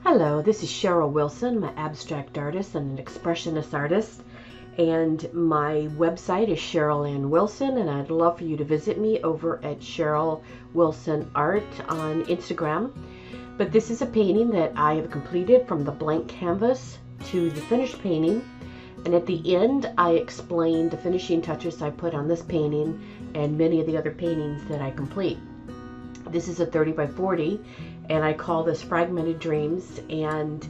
Hello, this is Cheryl Wilson. I'm an abstract artist and an expressionist artist, and my website is Cheryl Ann Wilson, and I'd love for you to visit me over at Cheryl Wilson Art on Instagram. But this is a painting that I have completed from the blank canvas to the finished painting, and at the end I explain the finishing touches I put on this painting and many of the other paintings that I complete. This is a 30 by 40, and I call this Fragmented Dreams, and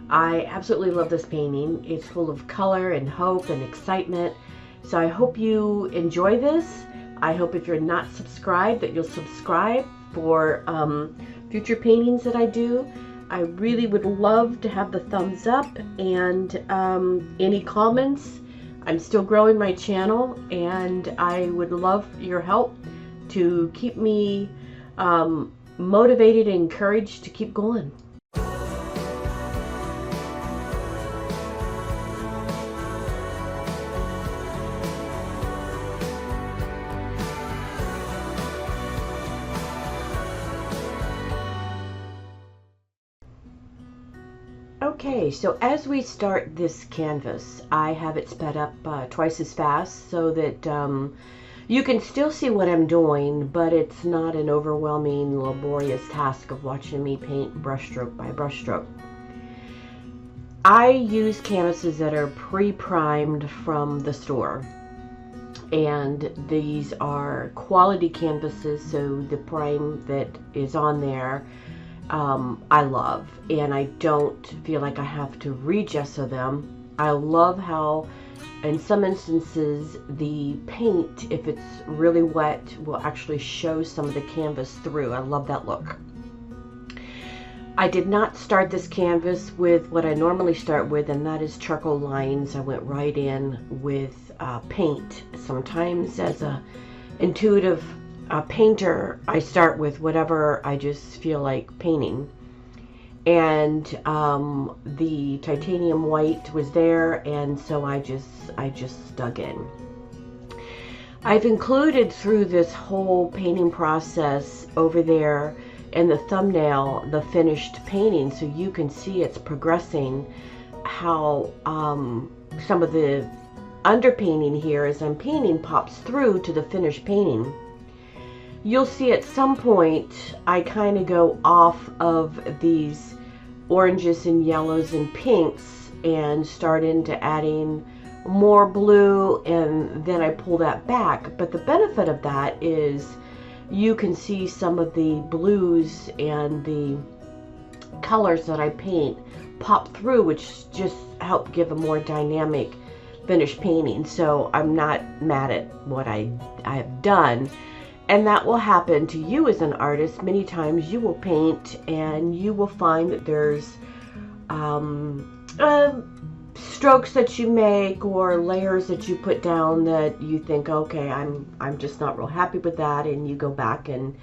I absolutely love this painting. It's full of color and hope and excitement, so I hope you enjoy this. I hope if you're not subscribed that you'll subscribe for future paintings that I do. I really would love to have the thumbs up and any comments. I'm still growing my channel, and I would love your help to keep me motivated and encouraged to keep going. Okay, so as we start this canvas, I have it sped up twice as fast so that you can still see what I'm doing, but it's not an overwhelming, laborious task of watching me paint brushstroke by brushstroke. I use canvases that are pre-primed from the store, and these are quality canvases, so the prime that is on there I love, and I don't feel like I have to re-gesso them. I love how in some instances the paint, if it's really wet, will actually show some of the canvas through. I love that look. I did not start this canvas with what I normally start with, and that is charcoal lines. I went right in with paint. Sometimes as a intuitive painter, I start with whatever I just feel like painting. And the titanium white was there, and so I just dug in. I've included through this whole painting process over there in the thumbnail the finished painting, so you can see it's progressing, how some of the underpainting here as I'm painting pops through to the finished painting. You'll see at some point I kind of go off of these oranges and yellows and pinks and start into adding more blue, and then I pull that back. But the benefit of that is you can see some of the blues and the colors that I paint pop through, which just help give a more dynamic finished painting. So I'm not mad at what I have done. And that will happen to you as an artist. Many times you will paint and you will find that there's strokes that you make or layers that you put down that you think, okay, I'm just not real happy with that, and you go back and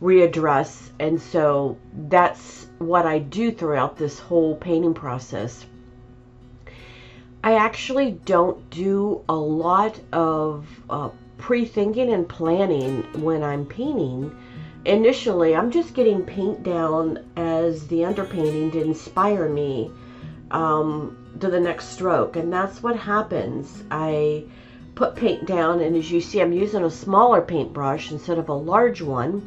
readdress. And so that's what I do throughout this whole painting process. I actually don't do a lot of pre-thinking and planning when I'm painting. Initially, I'm just getting paint down as the underpainting to inspire me to the next stroke, and that's what happens. I put paint down, and as you see, I'm using a smaller paintbrush instead of a large one,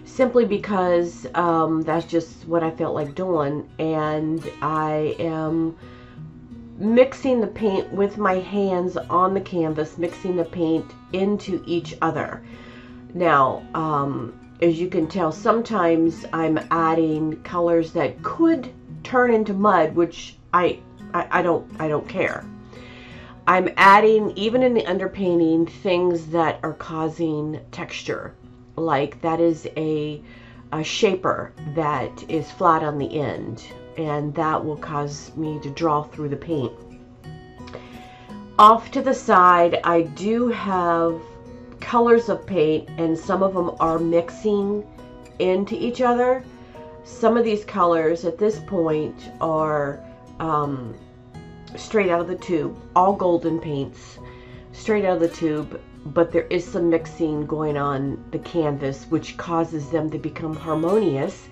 simply because that's just what I felt like doing, and I am mixing the paint with my hands on the canvas, mixing the paint into each other. Now, as you can tell, sometimes I'm adding colors that could turn into mud, which I don't care. I'm adding, even in the underpainting, things that are causing texture, like that is a shaper that is flat on the end, and that will cause me to draw through the paint. Off to the side, I do have colors of paint, and some of them are mixing into each other. Some of these colors at this point are straight out of the tube, all golden paints, straight out of the tube, but there is some mixing going on the canvas, which causes them to become harmonious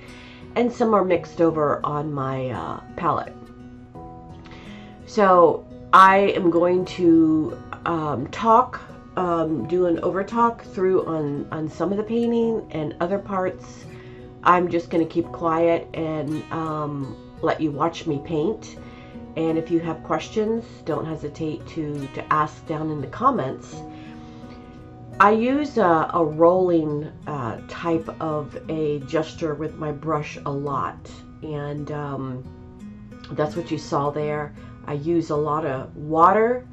and some are mixed over on my palette. So I am going to do an over talk through on some of the painting, and other parts I'm just going to keep quiet and let you watch me paint. And if you have questions, don't hesitate to ask down in the comments. I use a rolling type of a gesture with my brush a lot, and that's what you saw there. I use a lot of water.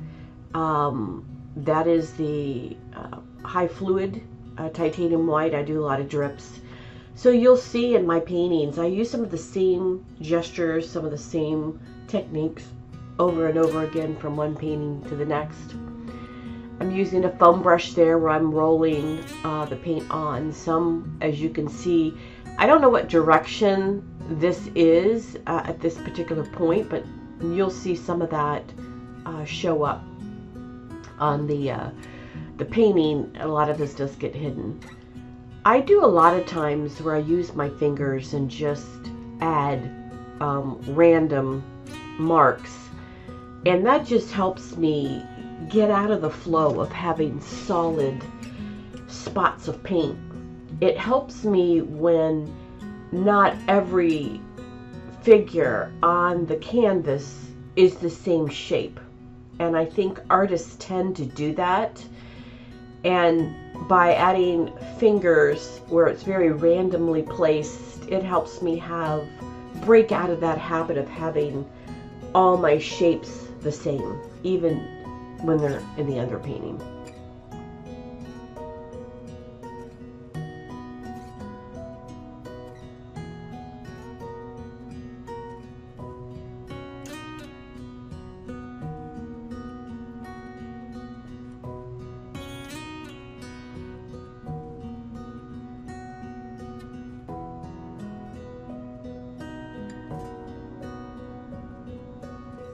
That is the high fluid titanium white. I do a lot of drips. So you'll see in my paintings, I use some of the same gestures, some of the same techniques over and over again from one painting to the next. I'm using a foam brush there where I'm rolling the paint on. Some, as you can see, I don't know what direction this is at this particular point, but you'll see some of that show up on the painting. A lot of this does get hidden. I do a lot of times where I use my fingers and just add random marks, and that just helps me get out of the flow of having solid spots of paint. It helps me when not every figure on the canvas is the same shape, and I think artists tend to do that, and by adding fingers where it's very randomly placed, it helps me break out of that habit of having all my shapes the same, even when they're in the underpainting.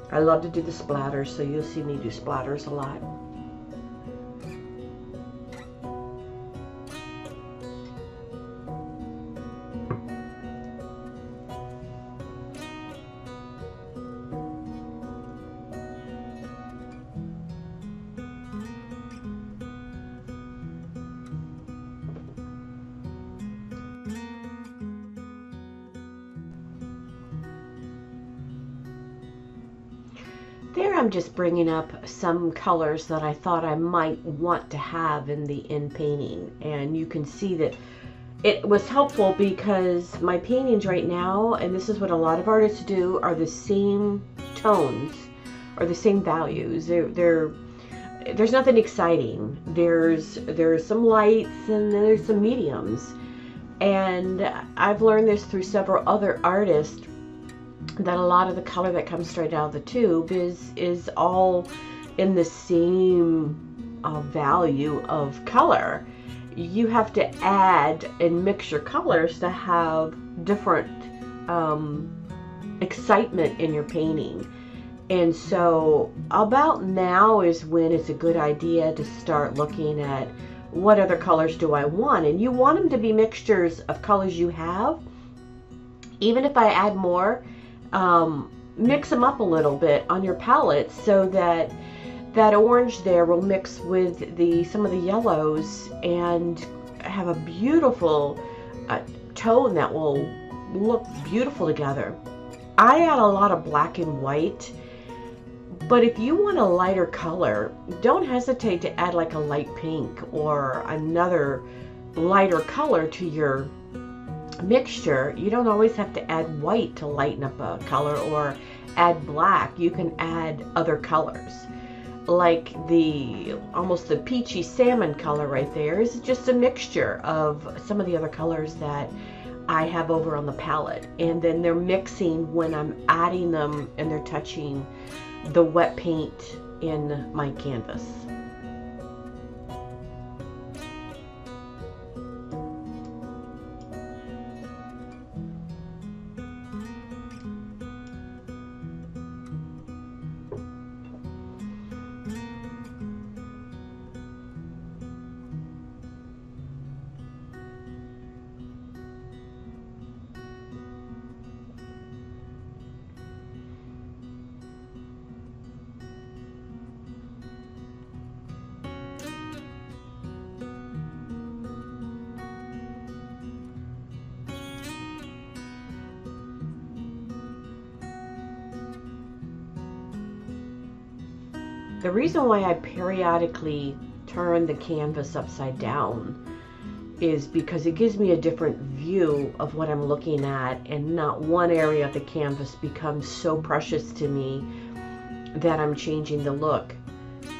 I love to do the splatters, so you'll see me do splatters a lot. There I'm just bringing up some colors that I thought I might want to have in the end painting, and you can see that it was helpful because my paintings right now, and this is what a lot of artists do, are the same tones or the same values. There's nothing exciting. There's some lights and then there's some mediums, and I've learned this through several other artists, that a lot of the color that comes straight out of the tube is all in the same value of color. You have to add and mix your colors to have different excitement in your painting. And so about now is when it's a good idea to start looking at what other colors do I want. And you want them to be mixtures of colors you have. Even if I add more, mix them up a little bit on your palette so that that orange there will mix with some of the yellows and have a beautiful tone that will look beautiful together. I add a lot of black and white, but if you want a lighter color, don't hesitate to add like a light pink or another lighter color to your mixture. You don't always have to add white to lighten up a color or add black. You can add other colors, like almost the peachy salmon color right there is just a mixture of some of the other colors that I have over on the palette, and then they're mixing when I'm adding them and they're touching the wet paint in my canvas. The reason why I periodically turn the canvas upside down is because it gives me a different view of what I'm looking at, and not one area of the canvas becomes so precious to me that I'm changing the look.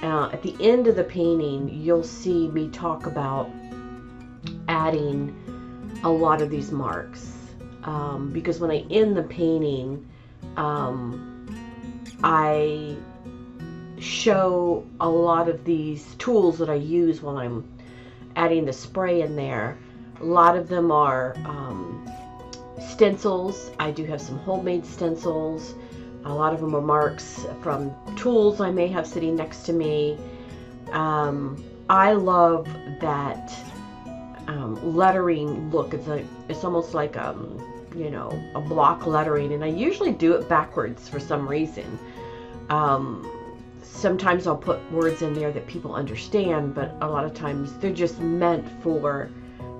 At the end of the painting, you'll see me talk about adding a lot of these marks, because when I end the painting, I show a lot of these tools that I use when I'm adding the spray in there. A lot of them are stencils. I do have some homemade stencils. A lot of them are marks from tools I may have sitting next to me. I love that lettering look. It's almost like you know, a block lettering, and I usually do it backwards for some reason. Sometimes I'll put words in there that people understand, but a lot of times they're just meant for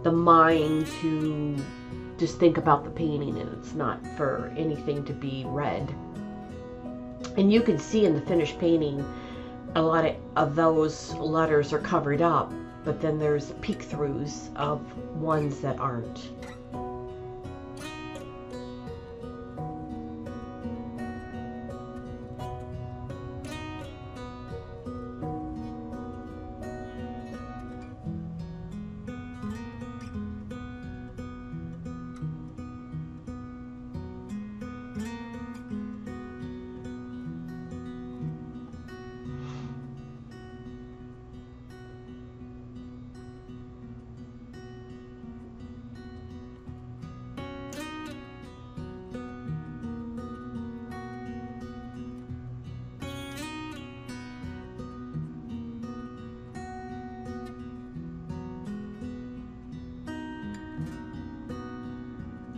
the mind to just think about the painting, and it's not for anything to be read. And you can see in the finished painting, a lot of those letters are covered up, but then there's peek-throughs of ones that aren't.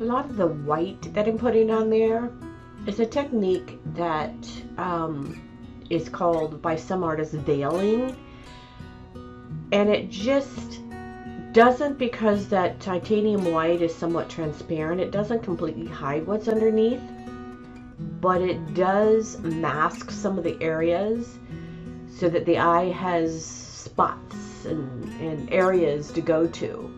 A lot of the white that I'm putting on there is a technique that is called by some artists veiling, and it just doesn't, because that titanium white is somewhat transparent, it doesn't completely hide what's underneath, but it does mask some of the areas so that the eye has spots and areas to go to.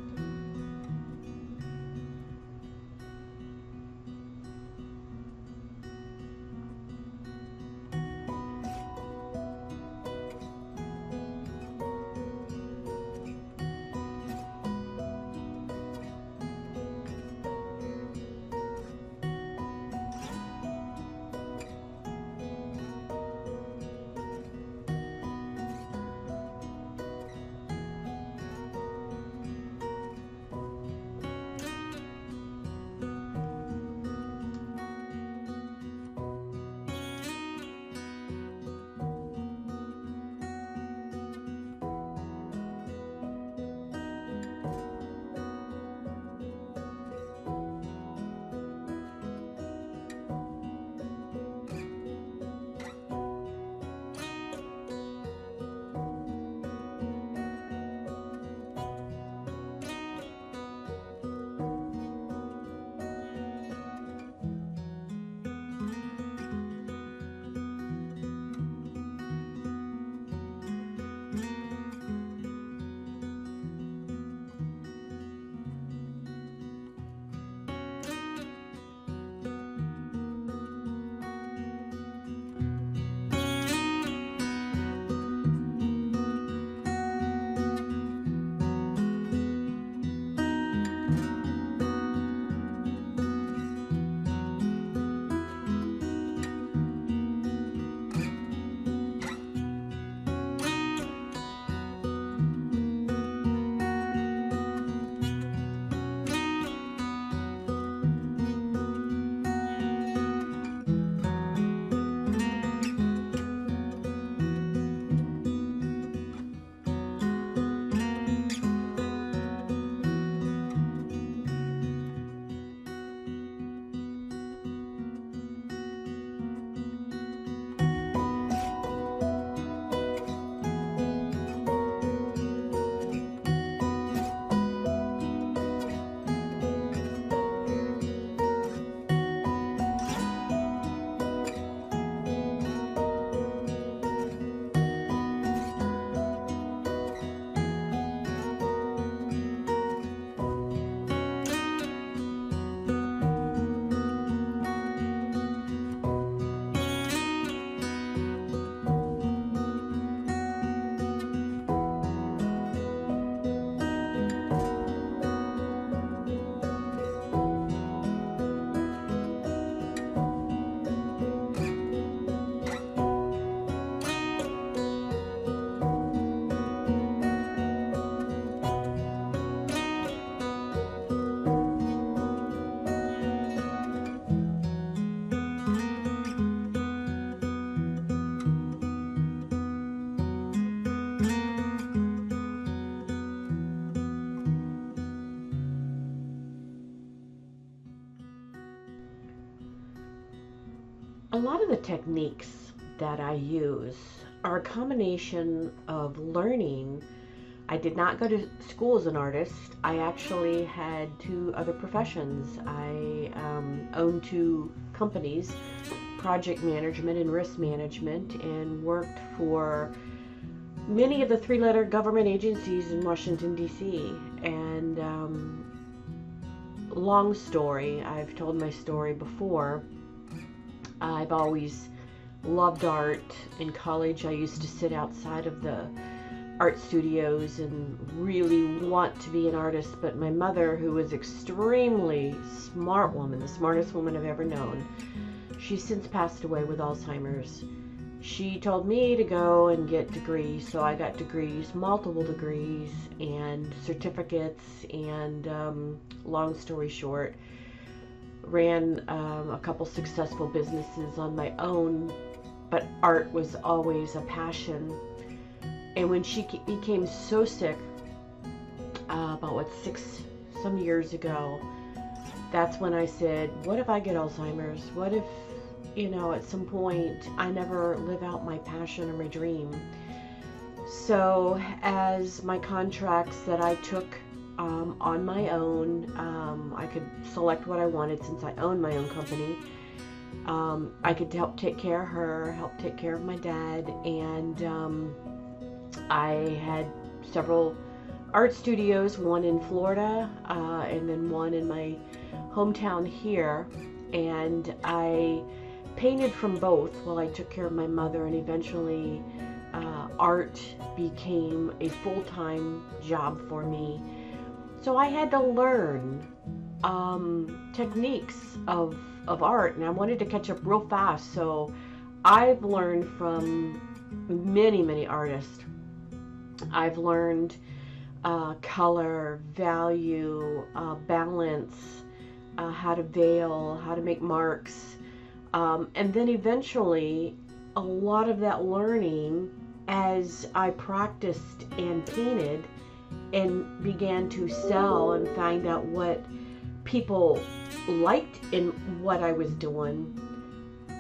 A lot of the techniques that I use are a combination of learning. I did not go to school as an artist. I actually had two other professions. I owned two companies, project management and risk management, and worked for many of the three-letter government agencies in Washington, D.C. And long story, I've told my story before. I've always loved art. In college, I used to sit outside of the art studios and really want to be an artist, but my mother, who was extremely smart woman, the smartest woman I've ever known, she's since passed away with Alzheimer's. She told me to go and get degrees, so I got degrees, multiple degrees and certificates, and long story short, ran a couple successful businesses on my own, but art was always a passion. And when she became so sick, about some years ago, that's when I said, what if I get Alzheimer's? What if, at some point I never live out my passion or my dream? So as my contracts that I took on my own, I could select what I wanted since I owned my own company. I could help take care of her, help take care of my dad, and I had several art studios, one in Florida and then one in my hometown here, and I painted from both while I took care of my mother, and eventually art became a full-time job for me. So I had to learn techniques of art, and I wanted to catch up real fast, so I've learned from many artists. I've learned color, value, balance, how to veil, how to make marks, and then eventually a lot of that learning, as I practiced and painted and began to sell and find out what people liked in what I was doing,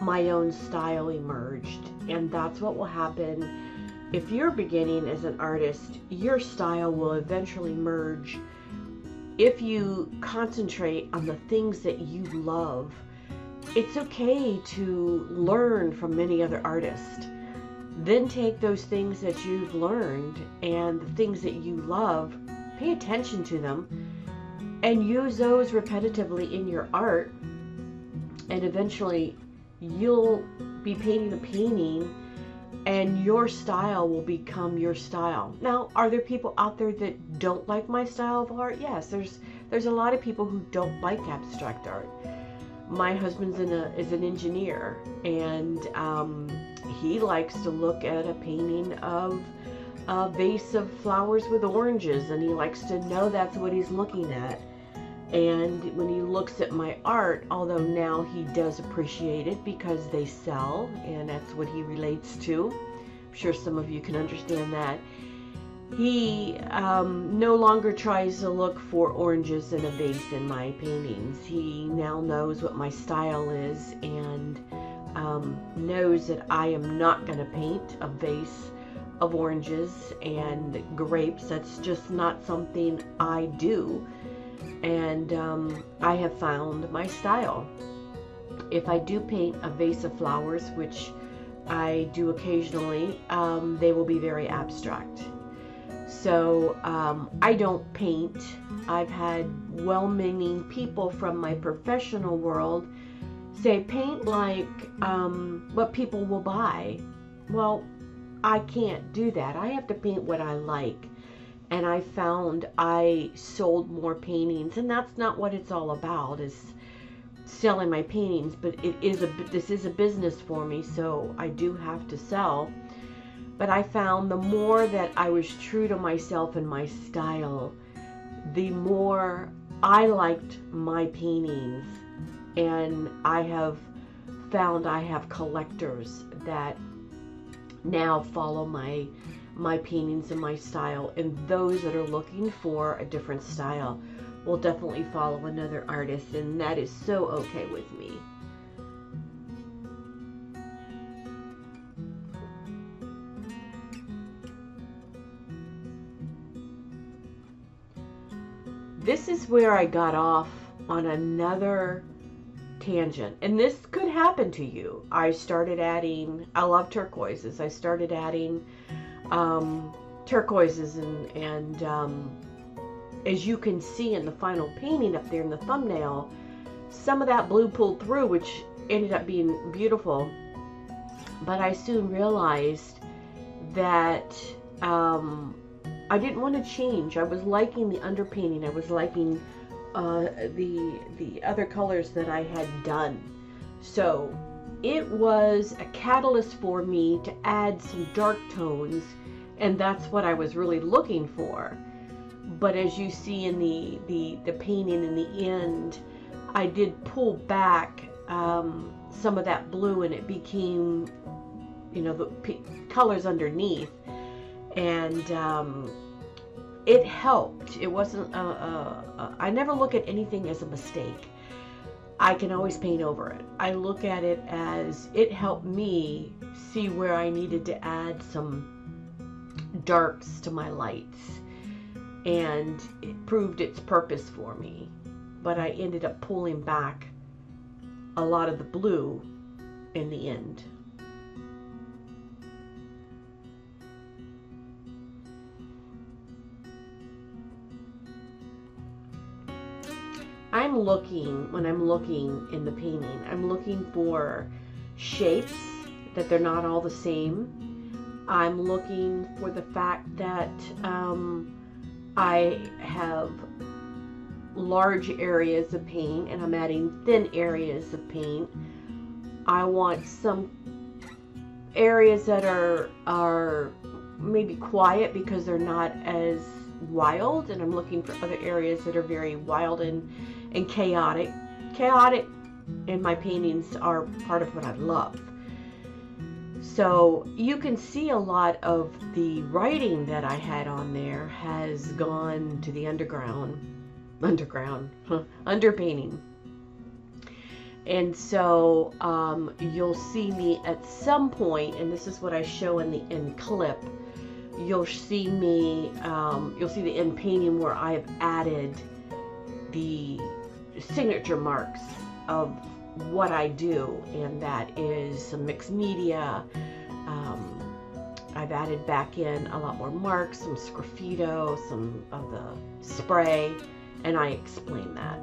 my own style emerged. And that's what will happen if you're beginning as an artist. Your style will eventually merge if you concentrate on the things that you love. It's okay to learn from many other artists. Then take those things that you've learned and the things that you love, pay attention to them, and use those repetitively in your art, and eventually you'll be painting a painting and your style will become your style. Now, are there people out there that don't like my style of art? Yes, there's a lot of people who don't like abstract art. My husband's is an engineer, and he likes to look at a painting of a vase of flowers with oranges, and he likes to know that's what he's looking at. And when he looks at my art, although now he does appreciate it because they sell, and that's what he relates to, I'm sure some of you can understand that, he no longer tries to look for oranges in a vase in my paintings. He now knows what my style is, and knows that I am not going to paint a vase of oranges and grapes. That's just not something I do. And I have found my style. If I do paint a vase of flowers, which I do occasionally, they will be very abstract. So I don't paint. I've had well-meaning people from my professional world say, paint like what people will buy. Well, I can't do that. I have to paint what I like. And I found I sold more paintings, and that's not what it's all about, is selling my paintings, but this is a business for me, so I do have to sell. But I found the more that I was true to myself and my style, the more I liked my paintings. And I have found I have collectors that now follow my paintings and my style, and those that are looking for a different style will definitely follow another artist, and that is so okay with me. this is where I got off on another tangent, and this could happen to you. I love turquoises. I started adding turquoises, and as you can see in the final painting up there in the thumbnail, some of that blue pulled through, which ended up being beautiful. But I soon realized that I didn't want to change. I was liking the underpainting. I was liking the other colors that I had done. So it was a catalyst for me to add some dark tones, and that's what I was really looking for. But as you see in the painting in the end, I did pull back some of that blue, and it became, you know, the colors underneath, and it helped. It wasn't I never look at anything as a mistake. I can always paint over it. I look at it as it helped me see where I needed to add some darks to my lights, and it proved its purpose for me. But I ended up pulling back a lot of the blue in the end. When I'm looking in the painting, I'm looking for shapes, that they're not all the same. I'm looking for the fact that I have large areas of paint and I'm adding thin areas of paint. I want some areas that are maybe quiet because they're not as wild, and I'm looking for other areas that are very wild and chaotic. Chaotic in my paintings are part of what I love. So you can see a lot of the writing that I had on there has gone to the underpainting. And so you'll see me at some point, and this is what I show in the end clip. You'll see the end painting where I have added the signature marks of what I do, and that is some mixed media. I've added back in a lot more marks, some sgraffito, some of the spray, and I explain that.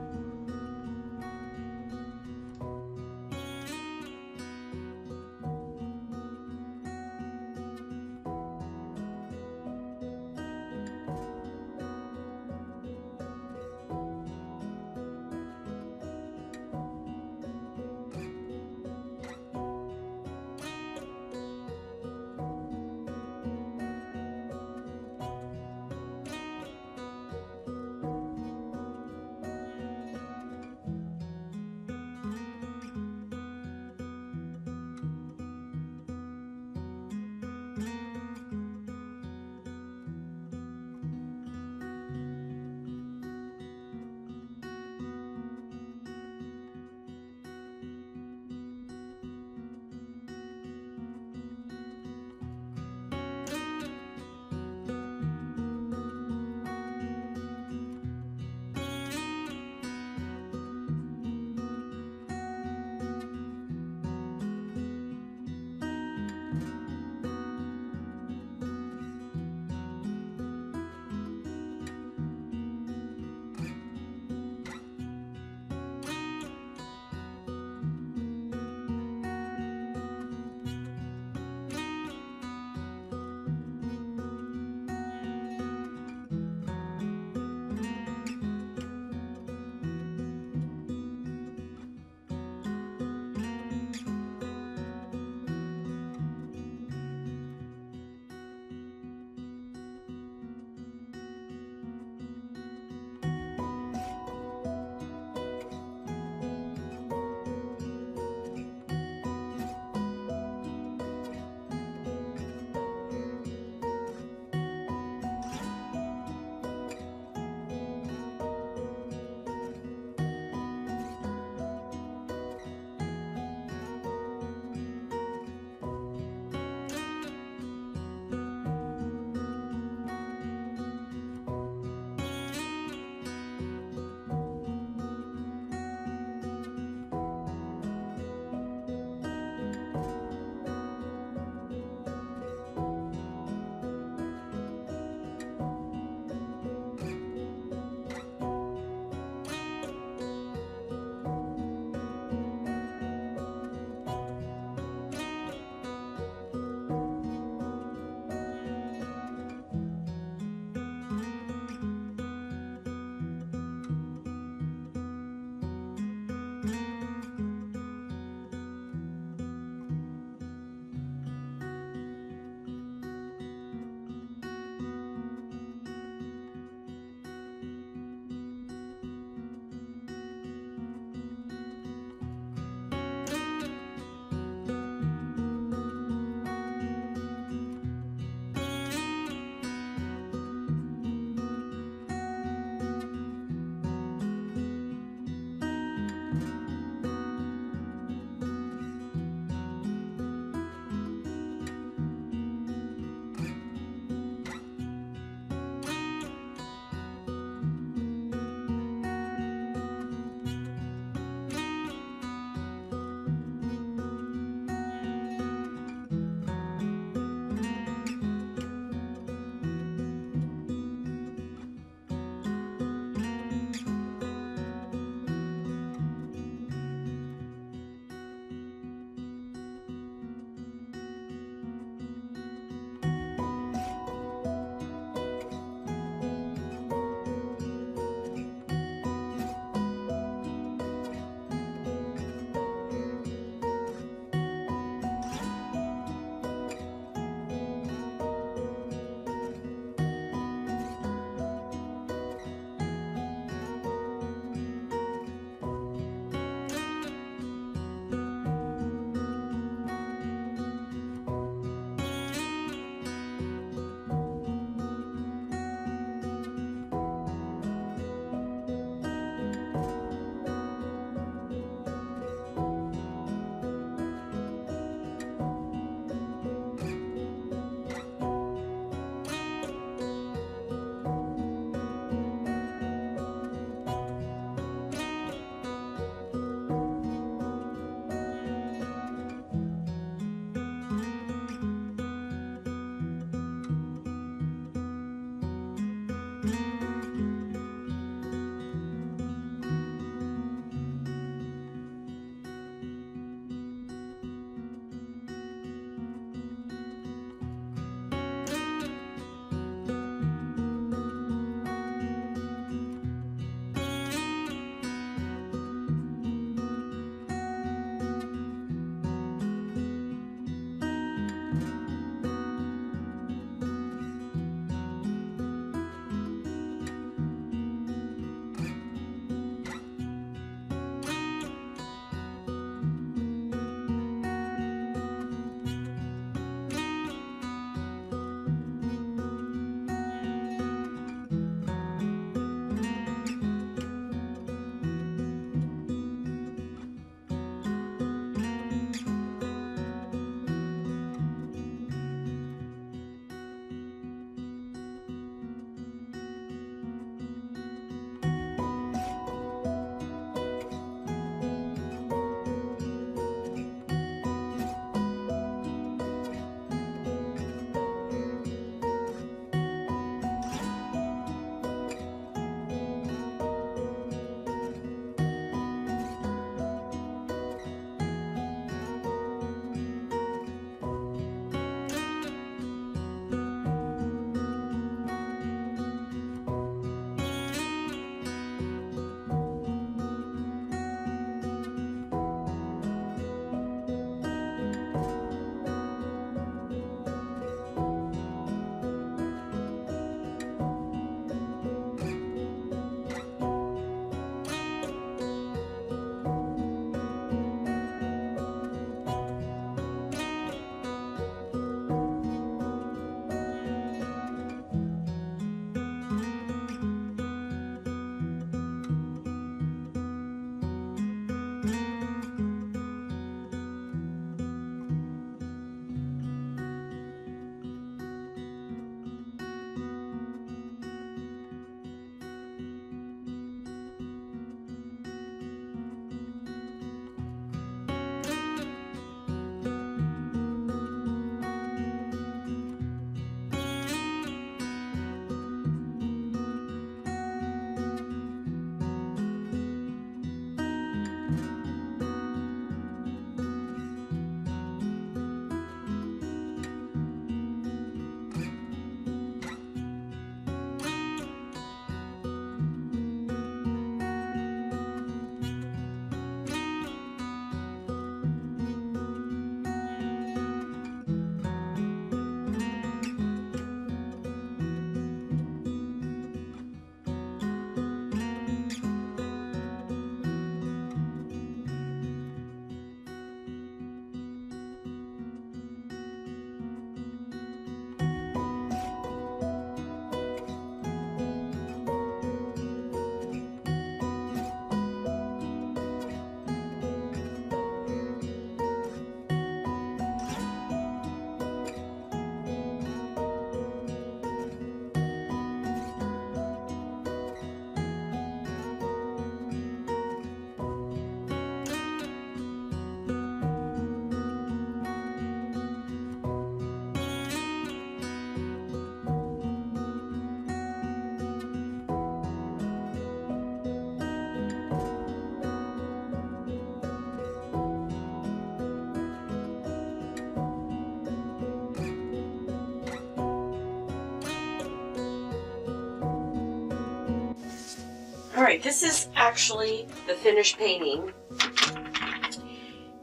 Alright, this is actually the finished painting,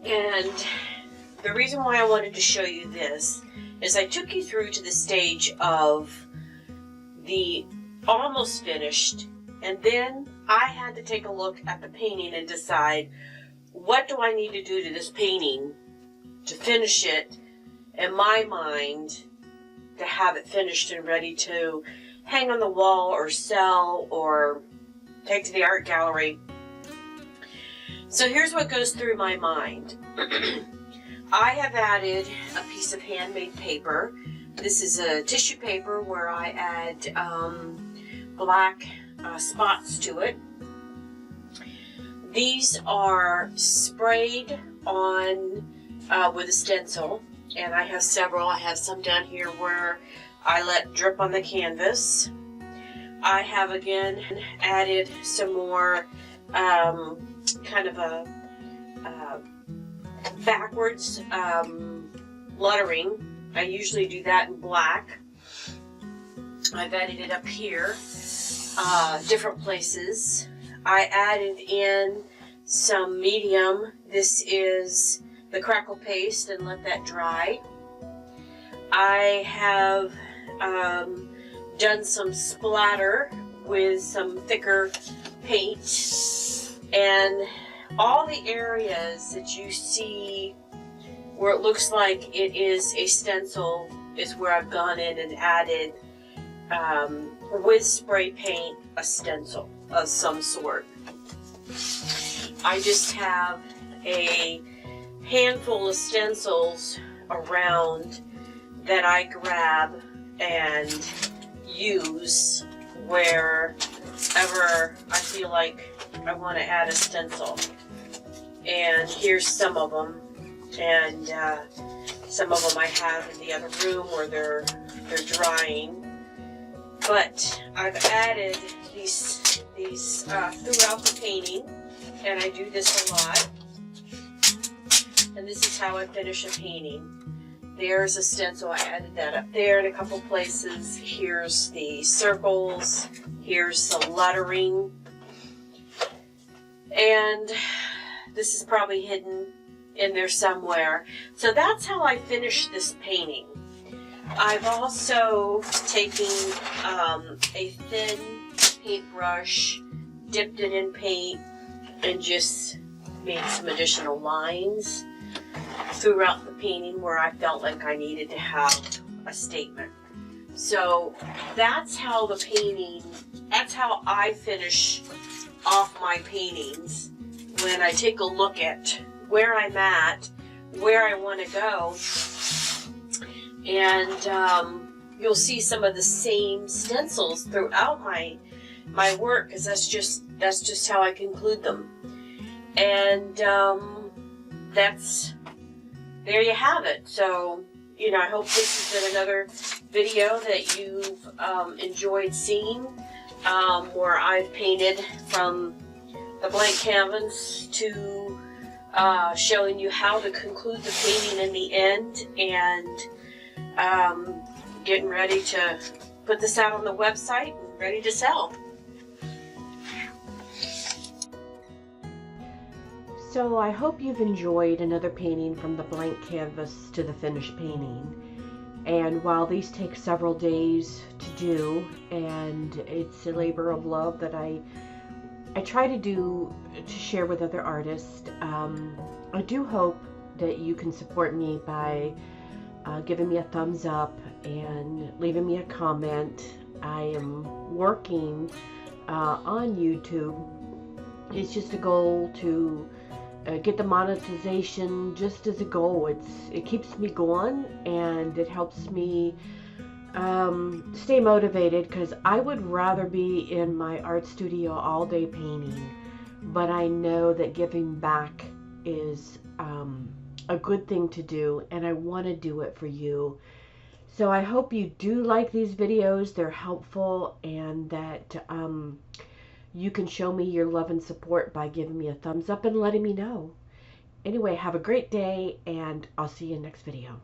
and the reason why I wanted to show you this is I took you through to the stage of the almost finished, and then I had to take a look at the painting and decide, what do I need to do to this painting to finish it in my mind, to have it finished and ready to hang on the wall or sell or take to the art gallery. So here's what goes through my mind. I have added a piece of handmade paper. This is a tissue paper where I add black spots to it. These are sprayed on with a stencil, and I have several. I have some down here where I let drip on the canvas. I have again added some more kind of a backwards lettering. I usually do that in black. I've added it up here, different places. I added in some medium. This is the crackle paste, and let that dry. I have done some splatter with some thicker paint, and all the areas that you see where it looks like it is a stencil is where I've gone in and added with spray paint a stencil of some sort. I just have a handful of stencils around that I grab and use wherever I feel like I want to add a stencil. And here's some of them, and some of them I have in the other room where they're drying. But I've added these throughout the painting, and I do this a lot. And this is how I finish a painting. There's a stencil, I added that up there in a couple places. Here's the circles, here's the lettering, and this is probably hidden in there somewhere. So that's how I finish this painting. I've also taken a thin paintbrush, dipped it in paint, and just made some additional lines throughout the painting where I felt like I needed to have a statement. So that's how the painting, that's how I finish off my paintings. When I take a look at where I'm at, where I want to go, and you'll see some of the same stencils throughout my work, because that's just how I conclude them. And there you have it. So, you know, I hope this has been another video that you've enjoyed seeing, where I've painted from the blank canvas to showing you how to conclude the painting in the end, and getting ready to put this out on the website and ready to sell. So I hope you've enjoyed another painting from the blank canvas to the finished painting. And while these take several days to do, and it's a labor of love that I try to share with other artists, I do hope that you can support me by giving me a thumbs up and leaving me a comment. I am working on YouTube. It's just a goal to get the monetization, just as a goal. It keeps me going, and it helps me stay motivated, because I would rather be in my art studio all day painting, but I know that giving back is a good thing to do, and I want to do it for you. So I hope you do like these videos. They're helpful, and that you can show me your love and support by giving me a thumbs up and letting me know. Anyway, have a great day, and I'll see you in the next video.